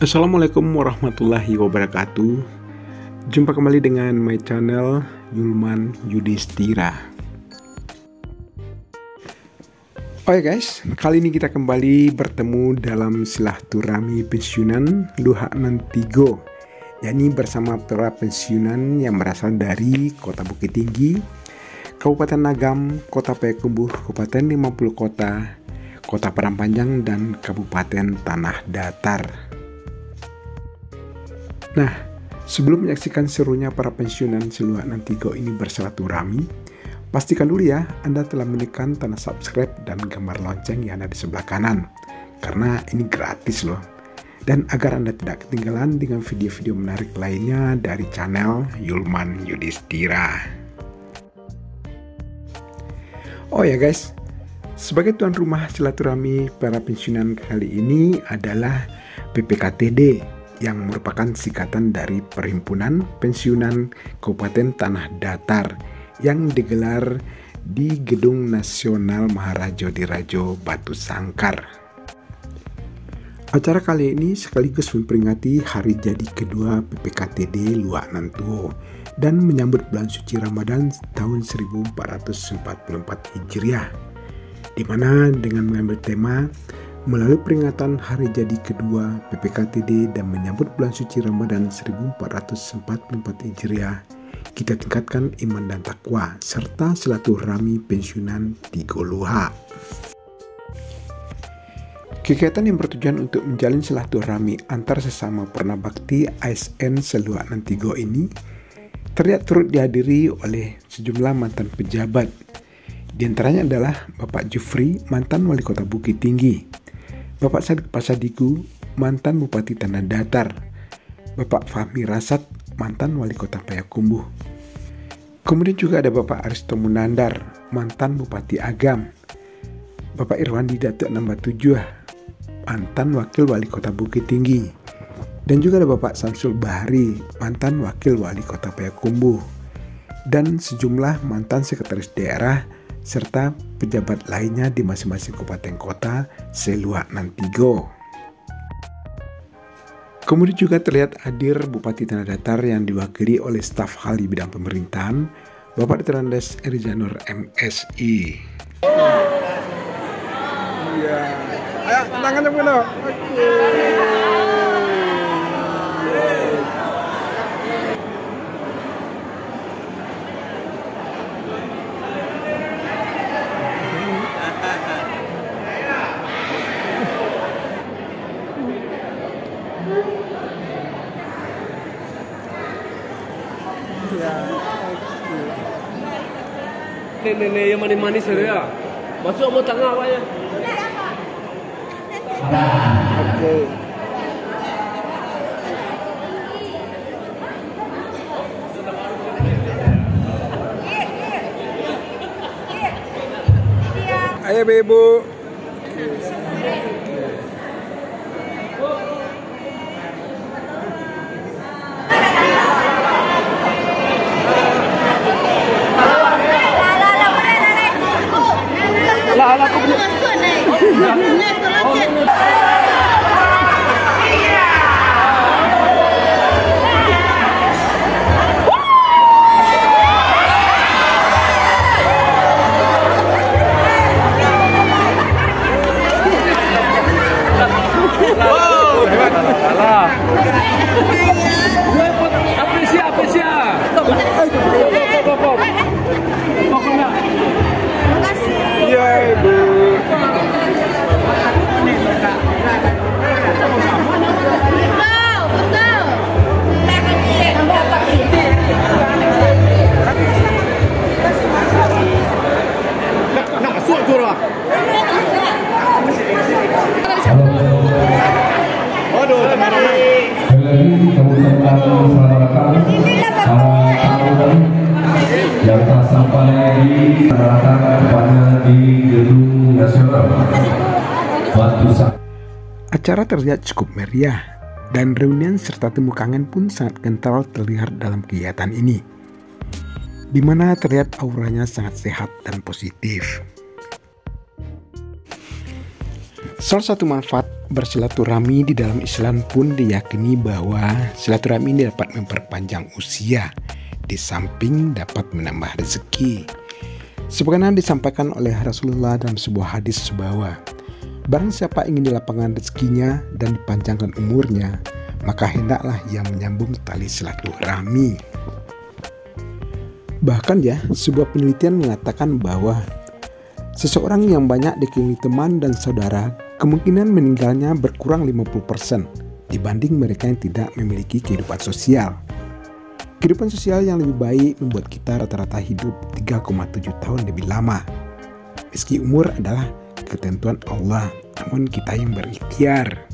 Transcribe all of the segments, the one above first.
Assalamualaikum warahmatullahi wabarakatuh. Jumpa kembali dengan my channel Yulman Yudhistira. Oke guys, kali ini kita kembali bertemu dalam silaturahmi pensiunan Luhak Nantigo, yakni bersama para pensiunan yang berasal dari Kota Bukit Tinggi, Kabupaten Agam, Kota Payakumbuh, Kabupaten 50 Kota, Kota Padang Panjang, dan Kabupaten Tanah Datar. Nah, sebelum menyaksikan serunya para pensiunan Luhak Nantigo ini bersilaturahmi, pastikan dulu ya Anda telah menekan tanda subscribe dan gambar lonceng yang ada di sebelah kanan, karena ini gratis loh. Dan agar Anda tidak ketinggalan dengan video-video menarik lainnya dari channel Yulman Yudhistira. Oh ya guys, sebagai tuan rumah silaturahmi para pensiunan kali ini adalah PPKTD, yang merupakan singkatan dari Perhimpunan Pensiunan Kabupaten Tanah Datar yang digelar di Gedung Nasional Maharaja Dirajo Batu Sangkar. Acara kali ini sekaligus memperingati hari jadi kedua PPKTD Luhak Nantuo dan menyambut bulan suci Ramadan tahun 1444 Hijriah, di mana dengan mengambil tema melalui peringatan hari jadi kedua PPKTD dan menyambut bulan suci Ramadan 1444 Hijriah, kita tingkatkan iman dan takwa serta silaturahmi pensiunan Tigo Luhak. Kegiatan yang bertujuan untuk menjalin silaturahmi antar sesama pernabakti ASN Luhak Nantigo ini terlihat turut dihadiri oleh sejumlah mantan pejabat. Di antaranya adalah Bapak Jufri, mantan Wali Kota Bukit Tinggi, Bapak Sadik Pasadiku, mantan Bupati Tanah Datar, Bapak Fahmi Rasad, mantan Wali Kota Payakumbuh. Kemudian juga ada Bapak Aristo Munandar, mantan Bupati Agam, Bapak Irwandi Datuk Nambatujuh, mantan Wakil Wali Kota Bukit Tinggi, dan juga ada Bapak Samsul Bahri, mantan Wakil Wali Kota Payakumbuh, dan sejumlah mantan sekretaris daerah serta pejabat lainnya di masing-masing kabupaten kota Luhak Nantigo. Kemudian juga terlihat hadir Bupati Tanah Datar yang diwakili oleh staf hal di bidang pemerintahan, Bapak Dr. Andes Erizanur MSI. Iya. Ayo, tangannya penuh. Oke. Nenek yang manis-manis ya. Masuk mau tengah apa ya? Oke. Ayo Ibu. yang telah sampai kepada di Gedung Nasional Batu Sangkar. Acara terlihat cukup meriah dan reunian serta temu kangen pun sangat kental terlihat dalam kegiatan ini, di mana terlihat auranya sangat sehat dan positif. Salah satu manfaat Bersilaturahmi di dalam Islam pun diyakini bahwa silaturahmi ini dapat memperpanjang usia, di samping dapat menambah rezeki. Sebagaimana disampaikan oleh Rasulullah dalam sebuah hadis bahwa barang siapa ingin dilapangkan rezekinya dan dipanjangkan umurnya, maka hendaklah ia menyambung tali silaturahmi. Bahkan sebuah penelitian mengatakan bahwa seseorang yang banyak dikelilingi teman dan saudara, kemungkinan meninggalnya berkurang 50% dibanding mereka yang tidak memiliki kehidupan sosial. Kehidupan sosial yang lebih baik membuat kita rata-rata hidup 3,7 tahun lebih lama. Meski umur adalah ketentuan Allah, namun kita yang berikhtiar.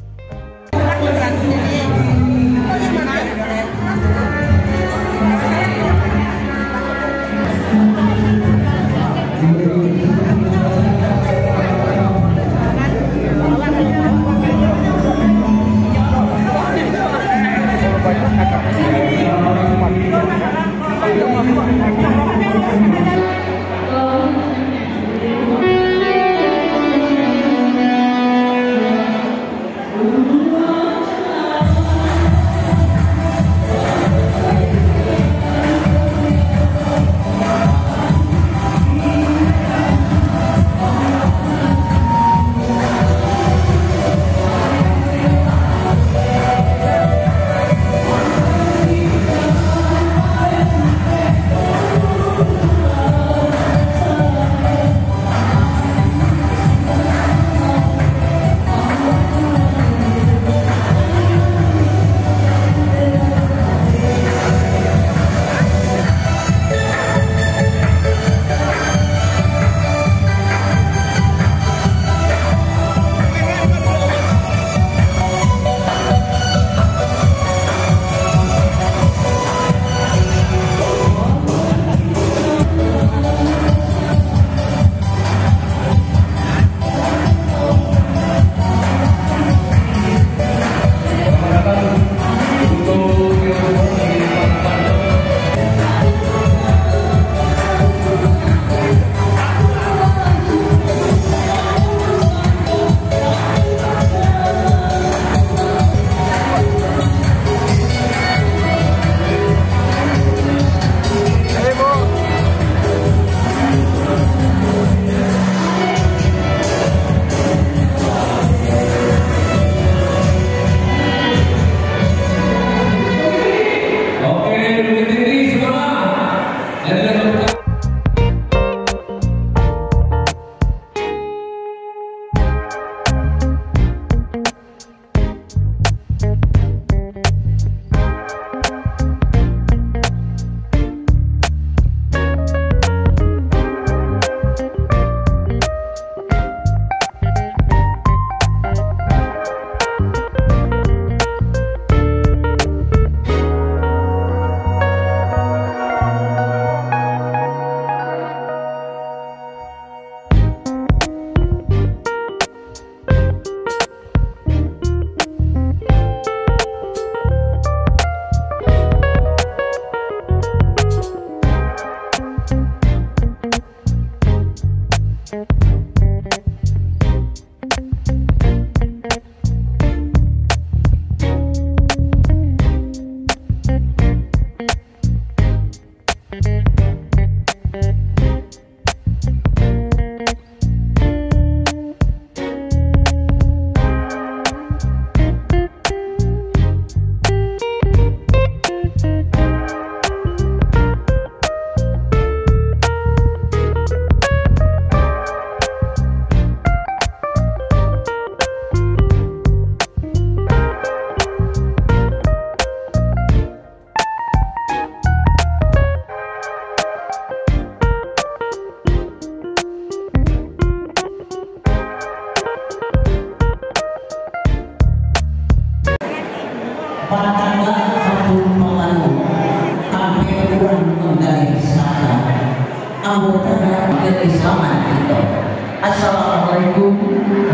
Assalamualaikum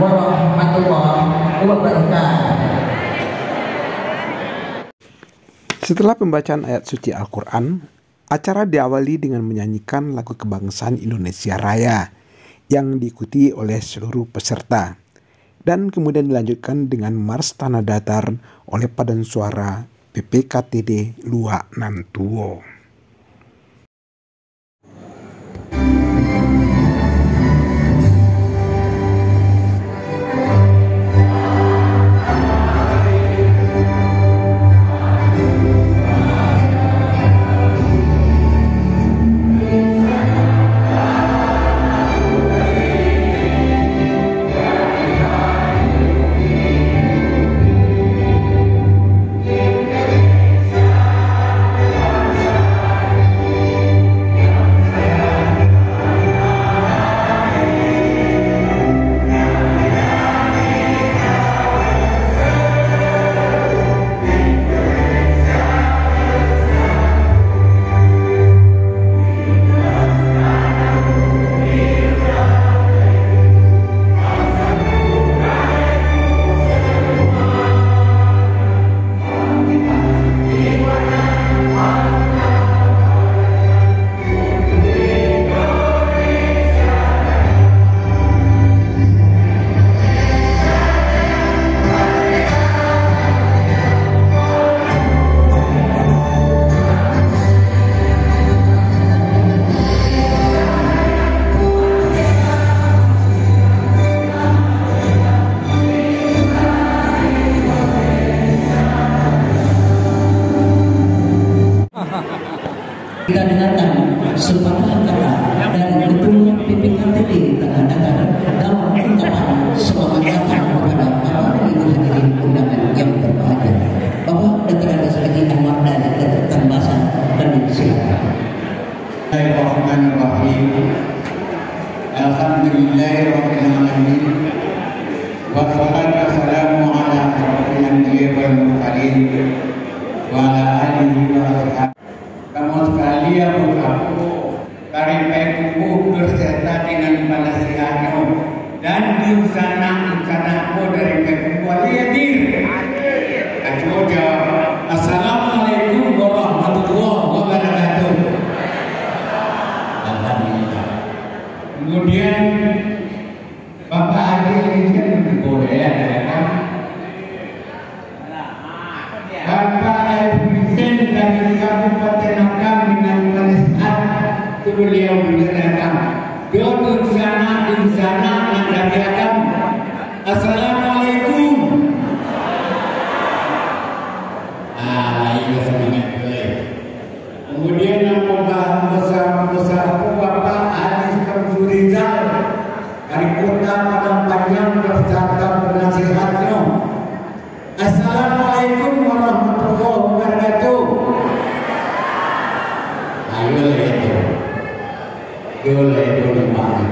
warahmatullahi wabarakatuh. Setelah pembacaan ayat suci Al-Quran, acara diawali dengan menyanyikan lagu kebangsaan Indonesia Raya yang diikuti oleh seluruh peserta. dan kemudian dilanjutkan dengan Mars Tanah Datar oleh paduan suara PPKTD Lua Nan Tuo. Kita dengarkan sepatah kata dari Ketua PPKTD Tanah Datar dalam ungkapan selamat datang kepada Bapak dan Ibu hadirin undangan yang berbahagia. Bapak Dr. Andes Haji Anwar dan Dr. Tan Basa kami silakan. Bismillahirrahmanirrahim. Alhamdulillahirabbil alamin. Wassalatu wassalamu ala asyrofil anbiya'i wal mursalin wa ala alihi wa sahbihi. Kamu sekalian aku dari Payakumbuh berserta dengan penasihatnya dan di sana-sanaku dari Payakumbuh hadir. Aku jawab, Assalamualaikum warahmatullahi wabarakatuh. Alhamdulillah. Kemudian Bapak hadir ini kan boleh ya kan? Bapak Presiden dari Kabupaten Agam dengan penasihat beliau menyatakan di sana dari Agam. Assalamualaikum. Kemudian yang bersama Bapak Anies Rizal dari Kota Padang Panjang beserta penasihatnya. Assalamualaikum warahmatullahi wabarakatuh. Ayo itu banget.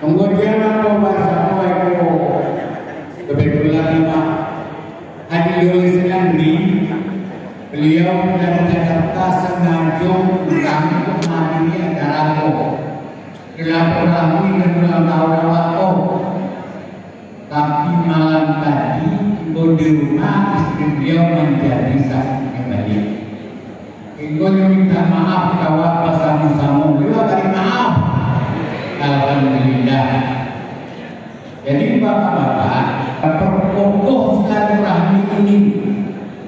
Kemudian apa bahasa itu kebetulan Pak Haji Yolis Andri, beliau dari Jakarta sengaja kami menghadiri acara silaturahmi dan ulang tahun waktu. Tapi malam tadi di rumah istri beliau menjadi saksi balik. Ingin minta maaf kalau bersama-sama beliau beri maaf. Alhamdulillah. Jadi bapak-bapak, perkokoh silaturahmi ini,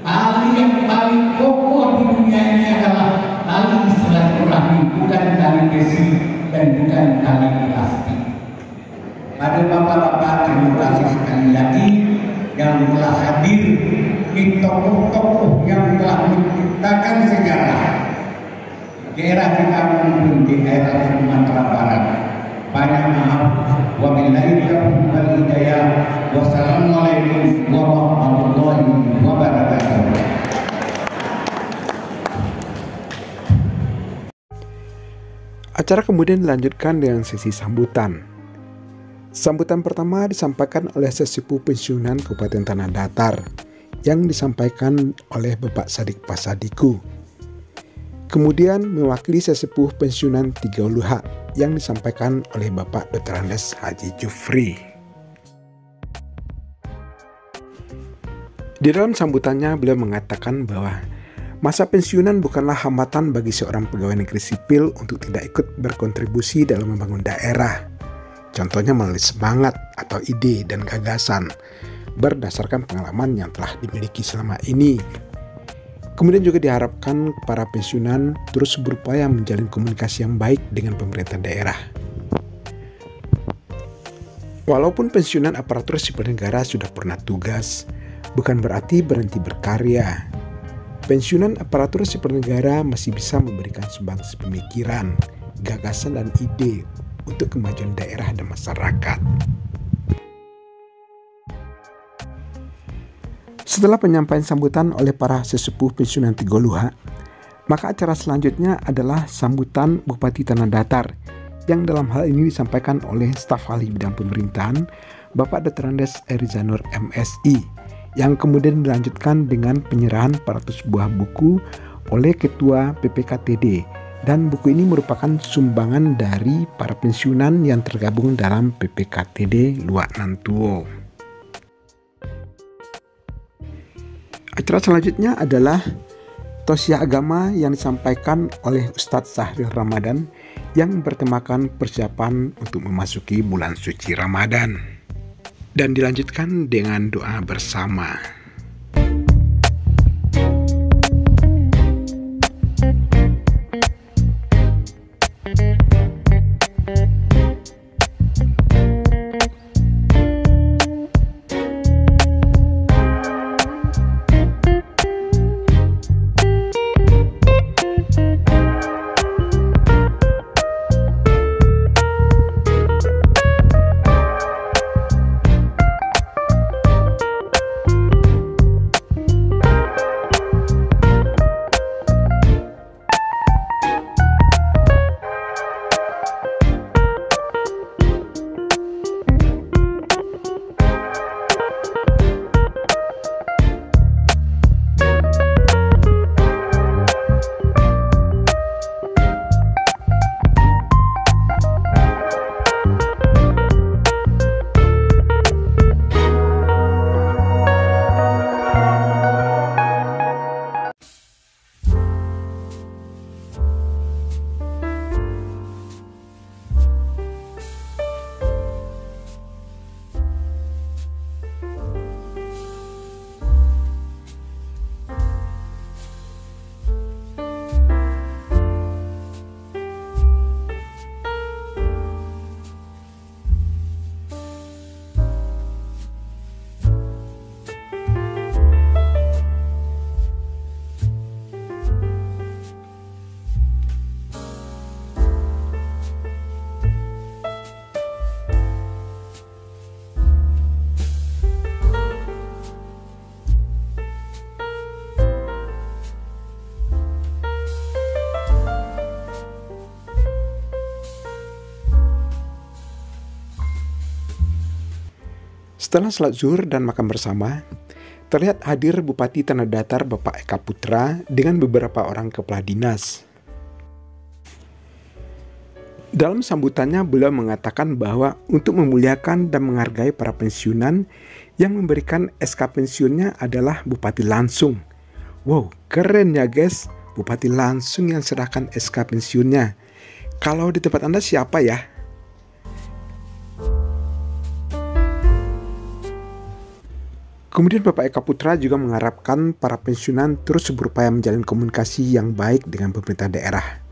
tali yang paling kokoh di dunia ini adalah tali silaturahmi, bukan tali besi dan bukan tali plastik. Pada bapak-bapak, terima kasih sekali lagi yang telah hadir di tokoh-tokoh yang telah menciptakan sejarah di era kita maupun di era Sumatera Barat. Banyak maaf. Wabillahi taufiq wal hidayah. Wassalamualaikum warahmatullahi wabarakatuh. Acara kemudian dilanjutkan dengan sesi sambutan. Sambutan pertama disampaikan oleh Sesepuh Pensiunan Kabupaten Tanah Datar yang disampaikan oleh Bapak Sadik Pasadiku. Kemudian mewakili Sesepuh Pensiunan Tiga Uluha yang disampaikan oleh Bapak Dr. Andes Haji Jufri. Di dalam sambutannya beliau mengatakan bahwa masa pensiunan bukanlah hambatan bagi seorang pegawai negeri sipil untuk tidak ikut berkontribusi dalam membangun daerah. contohnya melalui semangat atau ide dan gagasan berdasarkan pengalaman yang telah dimiliki selama ini. Kemudian juga diharapkan para pensiunan terus berupaya menjalin komunikasi yang baik dengan pemerintah daerah. Walaupun pensiunan aparatur sipil negara sudah pernah tugas, bukan berarti berhenti berkarya. Pensiunan aparatur sipil negara masih bisa memberikan sumbangsih pemikiran, gagasan, dan ide untuk kemajuan daerah dan masyarakat. Setelah penyampaian sambutan oleh para sesepuh pensiunan Tigoluha, maka acara selanjutnya adalah sambutan Bupati Tanah Datar yang dalam hal ini disampaikan oleh staf ahli bidang pemerintahan Bapak Dr. Andes Erizanur MSI, yang kemudian dilanjutkan dengan penyerahan 400 buah buku oleh Ketua PPKTD, dan buku ini merupakan sumbangan dari para pensiunan yang tergabung dalam PPKTD Luak Nantuo. Acara selanjutnya adalah tausiah agama yang disampaikan oleh Ustadz Sahril Ramadan yang bertemakan persiapan untuk memasuki bulan suci Ramadan, dan dilanjutkan dengan doa bersama. Setelah salat zuhur dan makan bersama, terlihat hadir Bupati Tanah Datar Bapak Eka Putra dengan beberapa orang kepala dinas. Dalam sambutannya, beliau mengatakan bahwa untuk memuliakan dan menghargai para pensiunan, yang memberikan SK pensiunnya adalah Bupati langsung. Wow, keren ya guys, Bupati langsung yang serahkan SK pensiunnya. Kalau di tempat Anda siapa ya? Kemudian Bapak Eka Putra juga mengharapkan para pensiunan terus berupaya menjalin komunikasi yang baik dengan pemerintah daerah.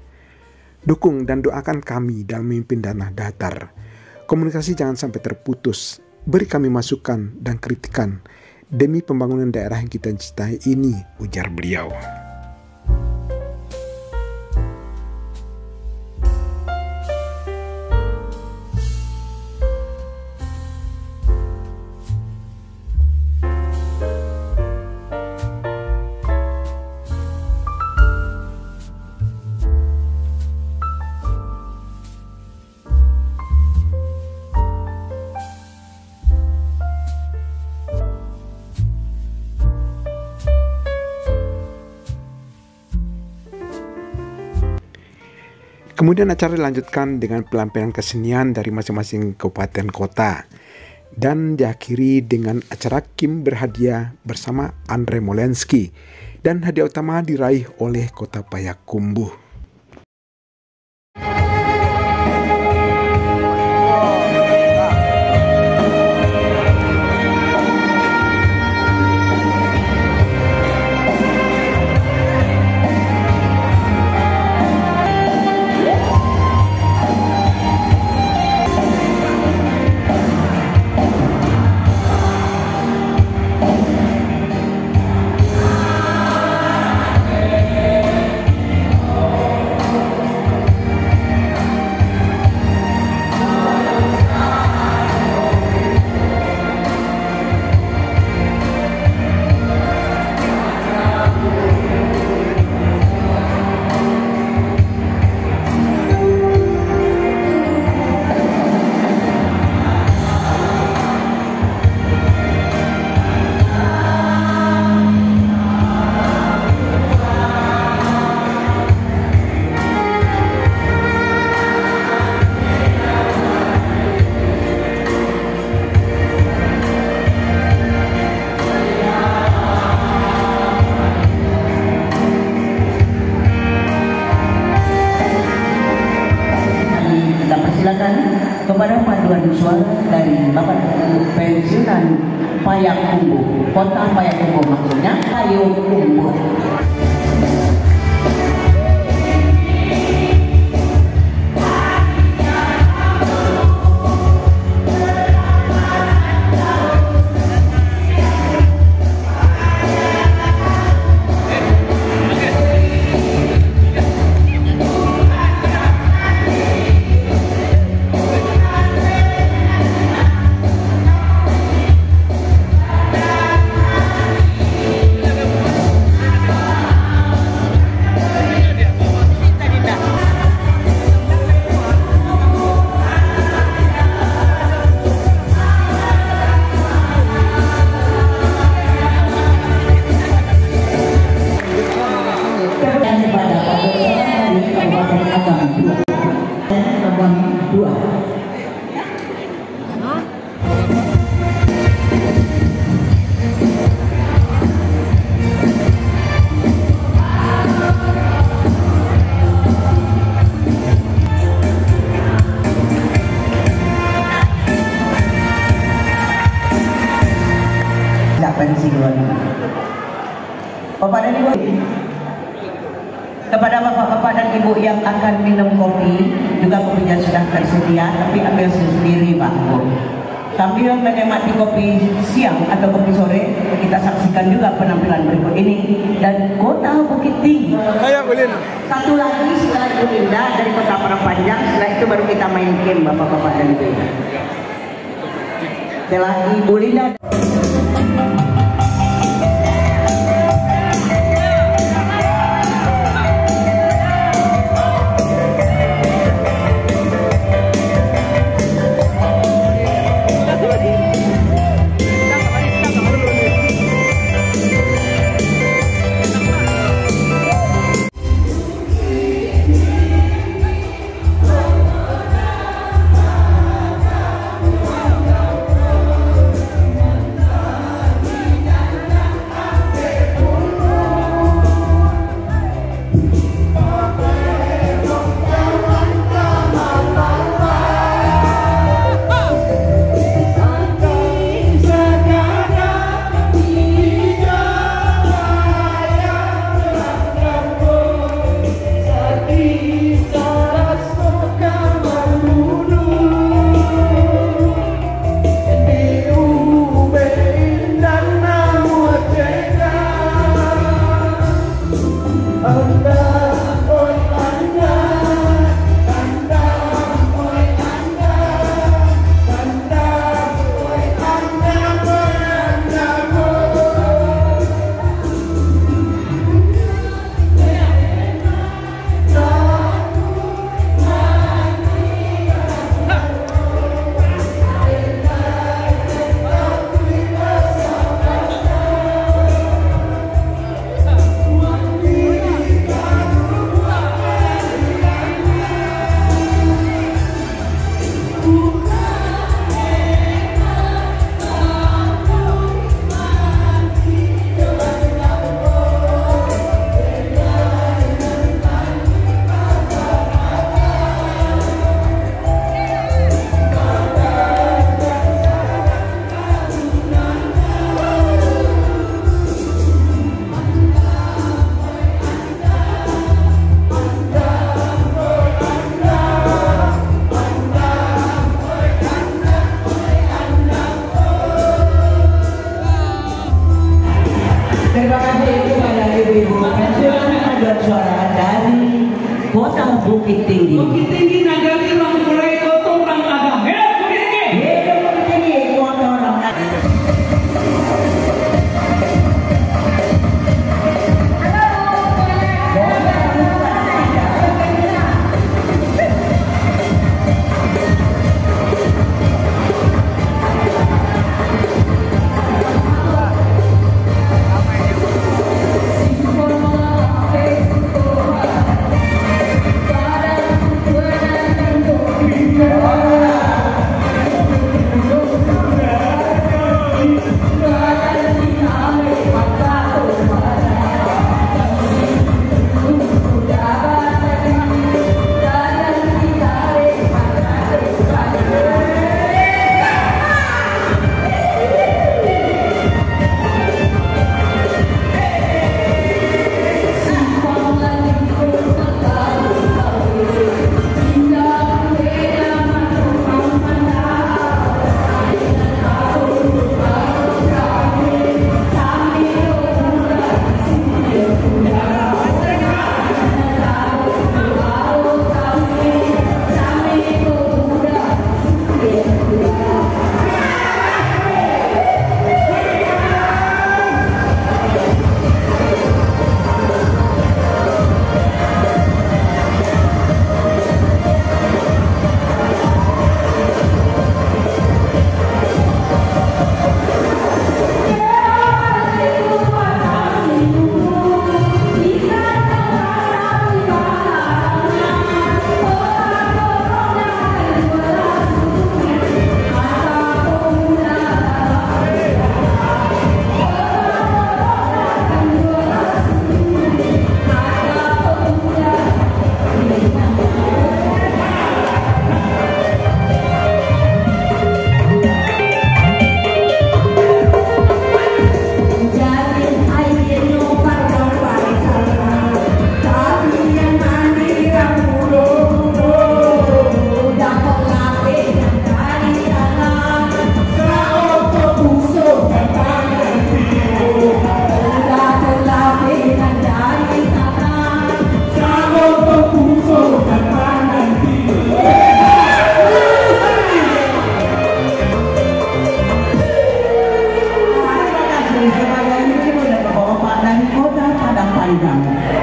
Dukung dan doakan kami dalam memimpin Tanah Datar. Komunikasi jangan sampai terputus. Beri kami masukan dan kritikan demi pembangunan daerah yang kita cintai ini, ujar beliau. Kemudian acara dilanjutkan dengan pelampiasan kesenian dari masing-masing kabupaten kota dan diakhiri dengan acara Kim berhadiah bersama Andre Molensky, dan hadiah utama diraih oleh Kota Payakumbuh. kepada paduan suara dari Bapak Pensiunan Payakumbuh, Kota Payakumbuh, maksudnya Payakumbuh. Kepada bapak-bapak dan ibu yang akan minum kopi, juga kopinya sudah tersedia, tapi ambil sendiri Pak Bu. Sambil menikmati kopi siang atau kopi sore, kita saksikan juga penampilan berikut ini dan Kota Bukit Tinggi. Satu lagi setelah Ibu Linda dari Kota Parapanjang, setelah itu baru kita main game bapak-bapak dan ibu. Setelah Ibu Linda. Terima kasih kepada ibu-ibu pensiunan paduan suara dari Kota Bukit Tinggi. Bukit Tinggi Nagari orang mulai Kota orang agam. Hidup Bukit Tinggi. Hidup Bukit Tinggi, Kota orang agam. We're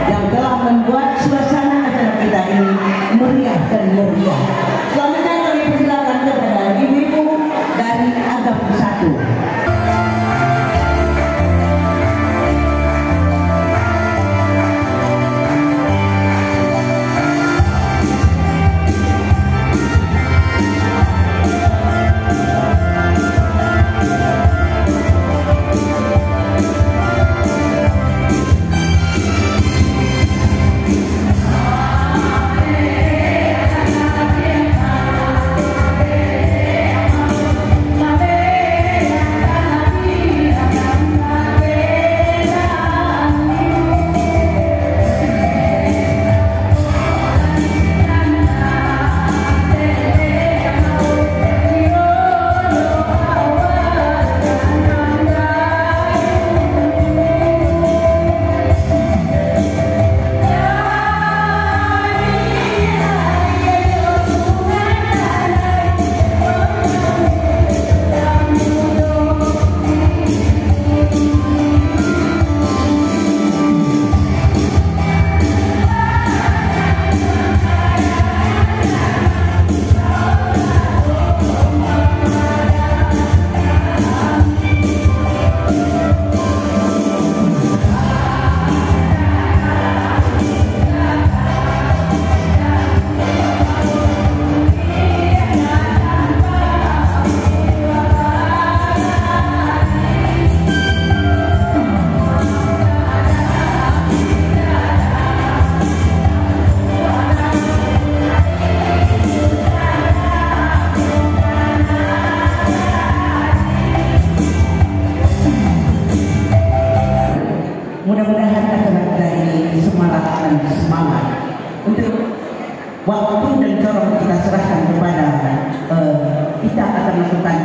yang telah membuat suasana acara kita ini meriah dan meriah. Selanjutnya kami persilakan kepada ibu-ibu dari Agam 1. Mudah-mudahan acara kita ini semangat dan semangat untuk waktu dan corong kita serahkan kepada kita akan lakukan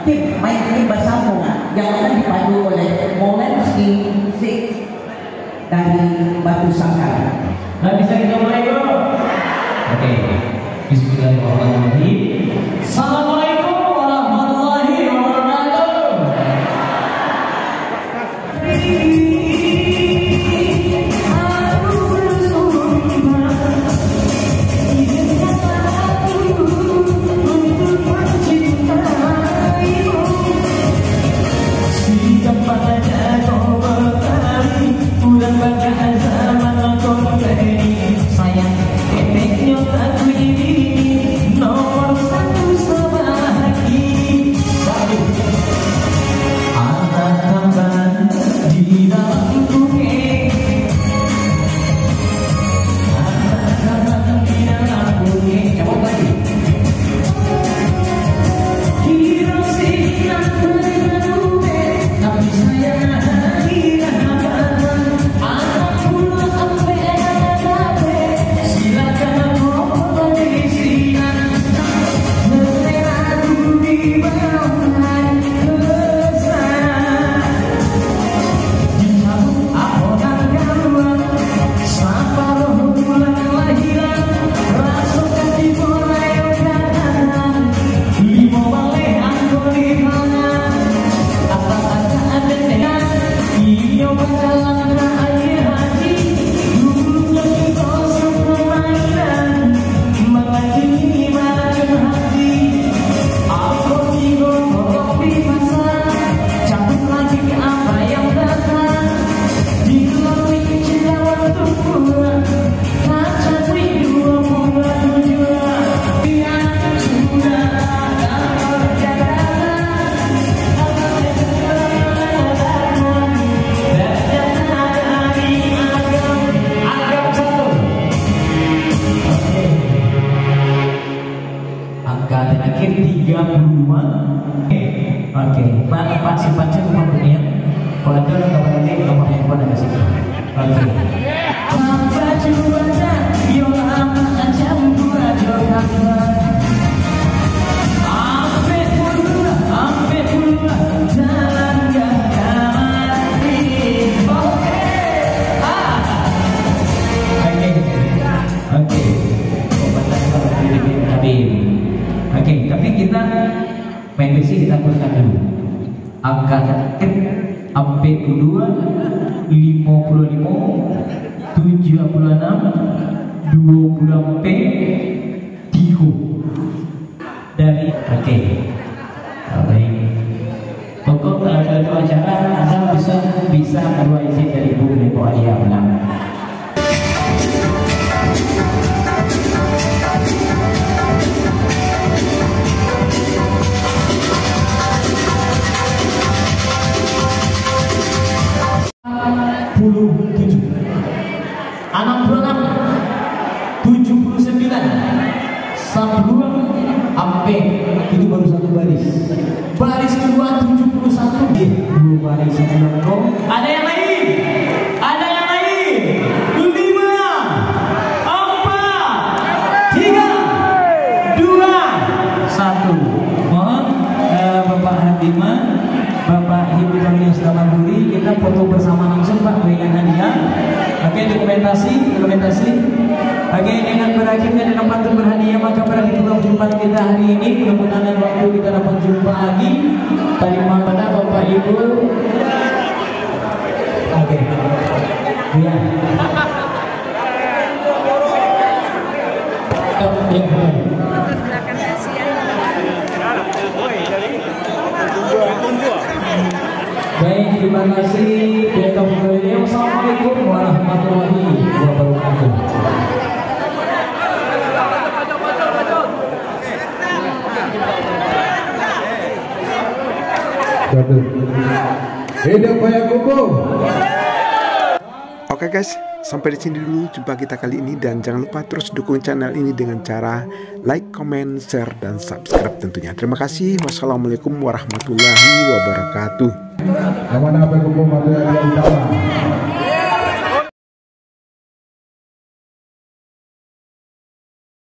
tim main tim bersambung yang akan dipadu oleh Molenski dari Batu Sangkar. Nah, bisa kita mulai dulu. Oke. Bismillahirrahmanirrahim. Assalamualaikum warahmatullahi wabarakatuh. Oke, Pak simpan nomor dunia. Kalau ada nomor ini nomor handphone ada sih. Oke. Baju baca, yo lama aja buat doa. Ampe pula, jalan gak mati. Oke. Oke. MPC kita kurangkan dulu. Angka F sampai kedua 55, 76, 24, 3 dari oke. Baik. Pokok ada acara asal bisa keluar izin dari Ibu Lepo Adia Menang. Itu baru satu baris. Baris kedua 71. Dua baris satu. Ada yang lain? Ada yang lain? 5, 4, 3, 2, 1. Mohon Bapak Habimah, Bapak Hiburan yang sedang buri, kita foto bersama langsung Pak dengan hadiah. Oke, dokumentasi. Oke, dengan berakhirnya dengan pantun berhadiah maka berakhir perjumpaan kita hari ini. Mudah-mudahan waktu kita dapat jumpa lagi. Terima kasih Bapak Ibu. Oke. Ya. Baik, terima kasih. Assalamualaikum warahmatullahi wabarakatuh. Oke guys, sampai di sini dulu jumpa kita kali ini, dan jangan lupa terus dukung channel ini dengan cara like, comment, share, dan subscribe tentunya. Terima kasih. Wassalamualaikum warahmatullahi wabarakatuh.